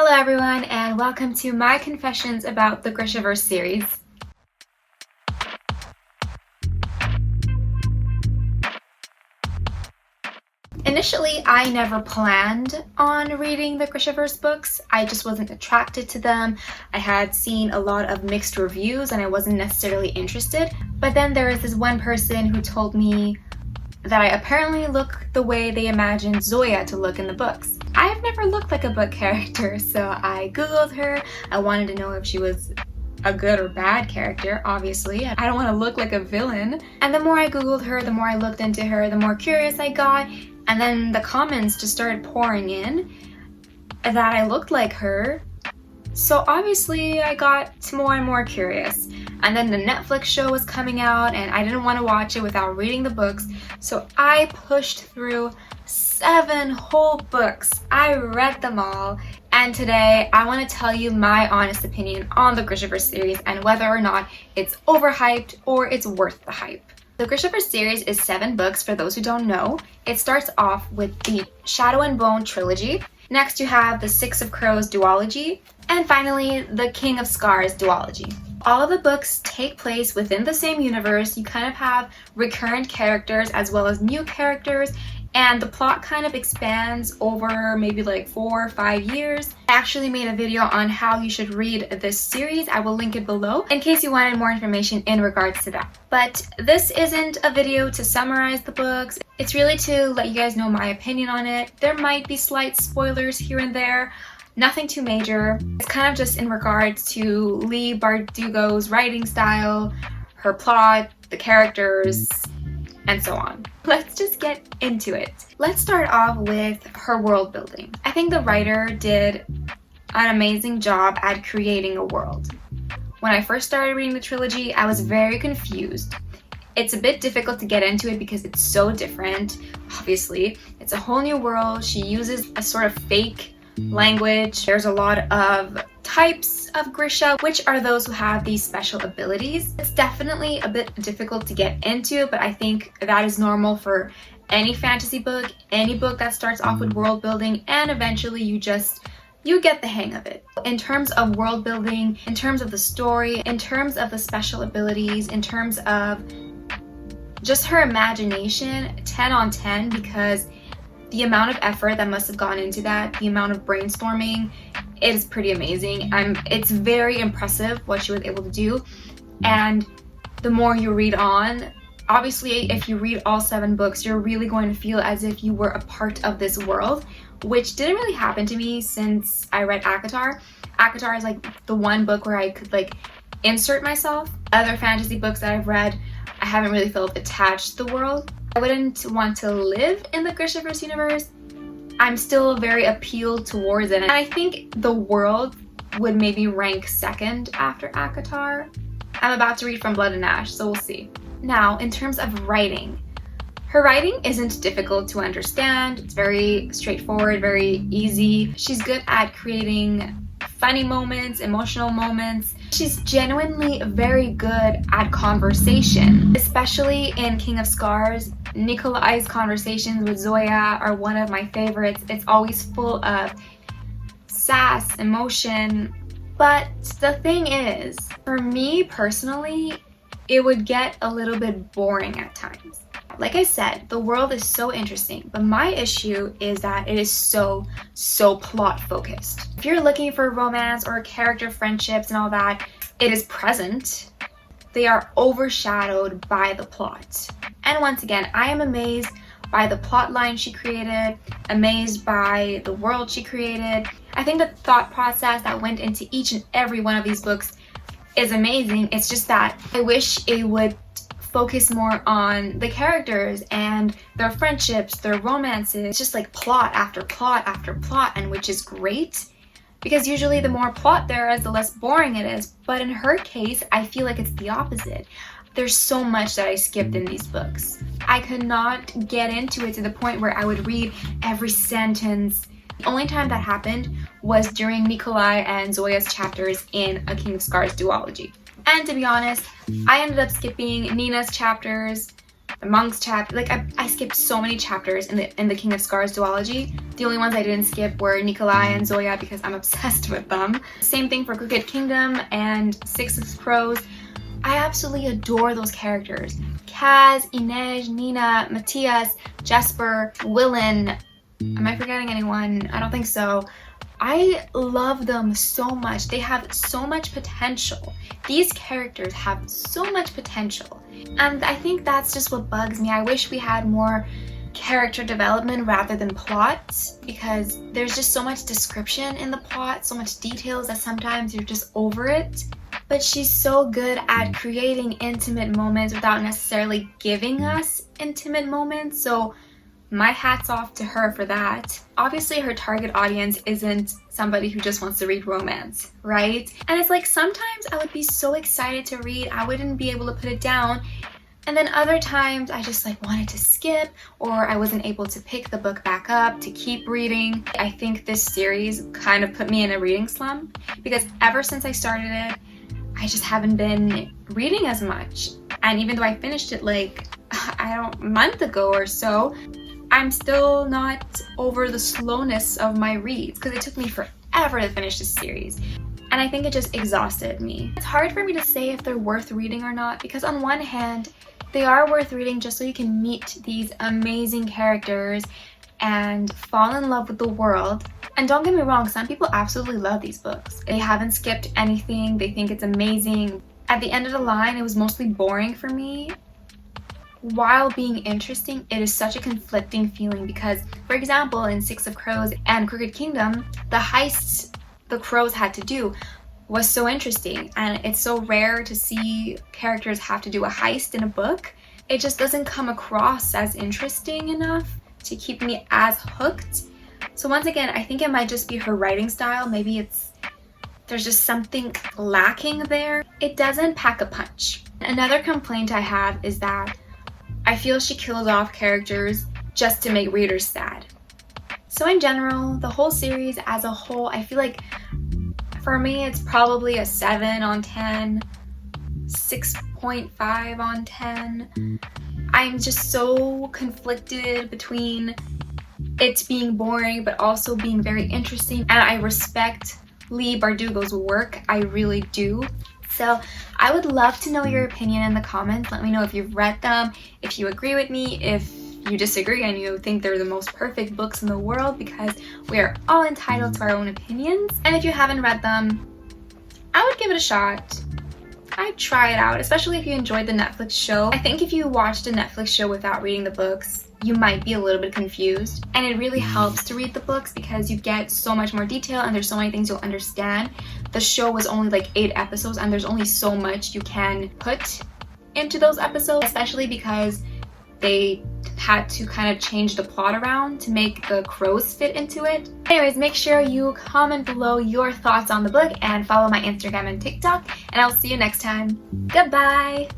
Hello everyone, and welcome to my confessions about the Grishaverse series. Initially, I never planned on reading the Grishaverse books. I just wasn't attracted to them. I had seen a lot of mixed reviews and I wasn't necessarily interested. But then there was this one person who told me that I apparently look the way they imagined Zoya to look in the books. I have never looked like a book character, so I googled her. I wanted to know if she was a good or bad character, obviously. I don't want to look like a villain. And the more I googled her, the more I looked into her, the more curious I got. And then the comments just started pouring in that I looked like her. So obviously I got more and more curious. And then the Netflix show was coming out and I didn't want to watch it without reading the books. So I pushed through 7 whole books. I read them all. And today I want to tell you my honest opinion on the Grishaverse series and whether or not it's overhyped or it's worth the hype. The Grishaverse series is 7 books for those who don't know. It starts off with the Shadow and Bone trilogy. Next you have the Six of Crows duology. And finally, the King of Scars duology. All of the books take place within the same universe. You kind of have recurrent characters as well as new characters, and the plot kind of expands over maybe like 4 or 5 years. I actually made a video on how you should read this series. I will link it below in case you wanted more information in regards to that. But this isn't a video to summarize the books. It's really to let you guys know my opinion on it. There might be slight spoilers here and there. Nothing too major. It's kind of just in regards to Leigh Bardugo's writing style, her plot, the characters, and so on. Let's just get into it. Let's start off with her world building. I think the writer did an amazing job at creating a world. When I first started reading the trilogy, I was very confused. It's a bit difficult to get into it because it's so different. Obviously, it's a whole new world. She uses a sort of fake language. There's a lot of types of Grisha, which are those who have these special abilities. It's definitely a bit difficult to get into, but I think that is normal for any fantasy book, any book that starts off with world building, and eventually you get the hang of it. In terms of world building, in terms of the story, in terms of the special abilities, in terms of just her imagination, 10 on 10, because the amount of effort that must have gone into that, the amount of brainstorming, it is pretty amazing. It's very impressive what she was able to do. And the more you read on, obviously if you read all 7 books, you're really going to feel as if you were a part of this world, which didn't really happen to me since I read ACOTAR. ACOTAR is like the one book where I could like insert myself. Other fantasy books that I've read, I haven't really felt attached to the world. I wouldn't want to live in the Grishaverse universe. I'm still very appealed towards it, and I think the world would maybe rank 2nd after ACOTAR. I'm about to read From Blood and Ash, so we'll see. Now, in terms of writing, her writing isn't difficult to understand. It's very straightforward, very easy. She's good at creating funny moments, emotional moments. She's genuinely very good at conversation, especially in King of Scars. Nikolai's conversations with Zoya are one of my favorites. It's always full of sass, emotion. But the thing is, for me personally, it would get a little bit boring at times. Like I said, the world is so interesting, but my issue is that it is so plot focused. If you're looking for romance or character friendships and all that, it is present. They are overshadowed by the plot. And once again, I am amazed by the plot line she created, amazed by the world she created. I think the thought process that went into each and every one of these books is amazing. It's just that I wish it would focus more on the characters and their friendships, their romances. It's just like plot after plot after plot, and which is great because usually the more plot there is, the less boring it is. But in her case, I feel like it's the opposite. There's so much that I skipped in these books. I could not get into it to the point where I would read every sentence. The only time that happened was during Nikolai and Zoya's chapters in A King of Scars duology. And to be honest, I ended up skipping Nina's chapters the monk's chapter. Like I skipped so many chapters in the King of Scars duology. The only ones I didn't skip were Nikolai and Zoya because I'm obsessed with them. Same thing for Crooked Kingdom and Six of Crows. I absolutely adore those characters. Kaz, Inej, Nina, Matthias, Jesper, Willen. Am I forgetting anyone? I don't think so. I love them so much. They have so much potential. These characters have so much potential. And I think that's just what bugs me. I wish we had more character development rather than plot, because there's just so much description in the plot, so much details that sometimes you're just over it. But she's so good at creating intimate moments without necessarily giving us intimate moments, so my hat's off to her for that. Obviously, her target audience isn't somebody who just wants to read romance, right? And it's like sometimes I would be so excited to read, I wouldn't be able to put it down. And then other times I just like wanted to skip, or I wasn't able to pick the book back up to keep reading. I think this series kind of put me in a reading slump because ever since I started it, I just haven't been reading as much. And even though I finished it like, a month ago or so, I'm still not over the slowness of my reads because it took me forever to finish this series. And I think it just exhausted me. It's hard for me to say if they're worth reading or not because on one hand, they are worth reading just so you can meet these amazing characters and fall in love with the world. And don't get me wrong, some people absolutely love these books. They haven't skipped anything, they think it's amazing. At the end of the line, it was mostly boring for me. While being interesting, it is such a conflicting feeling because, for example, in Six of Crows and Crooked Kingdom, the heists the crows had to do was so interesting, and it's so rare to see characters have to do a heist in a book. It just doesn't come across as interesting enough to keep me as hooked. So once again, I think it might just be her writing style. Maybe there's just something lacking there. It doesn't pack a punch. Another complaint I have is that I feel she kills off characters just to make readers sad. So in general, the whole series as a whole, I feel like for me it's probably a 7 on 10, 6.5 on 10. I'm just so conflicted between it being boring but also being very interesting, and I respect Leigh Bardugo's work, I really do. So I would love to know your opinion in the comments. Let me know if you've read them, if you agree with me, if you disagree and you think they're the most perfect books in the world, because we are all entitled to our own opinions. And if you haven't read them, I would give it a shot. I'd try it out, especially if you enjoyed the Netflix show. I think if you watched a Netflix show without reading the books, you might be a little bit confused, and it really helps to read the books because you get so much more detail and there's so many things you'll understand. The show was only like 8 episodes and there's only so much you can put into those episodes, especially because they had to kind of change the plot around to make the crows fit into it. Anyways, make sure you comment below your thoughts on the book and follow my Instagram and TikTok, and I'll see you next time. Goodbye!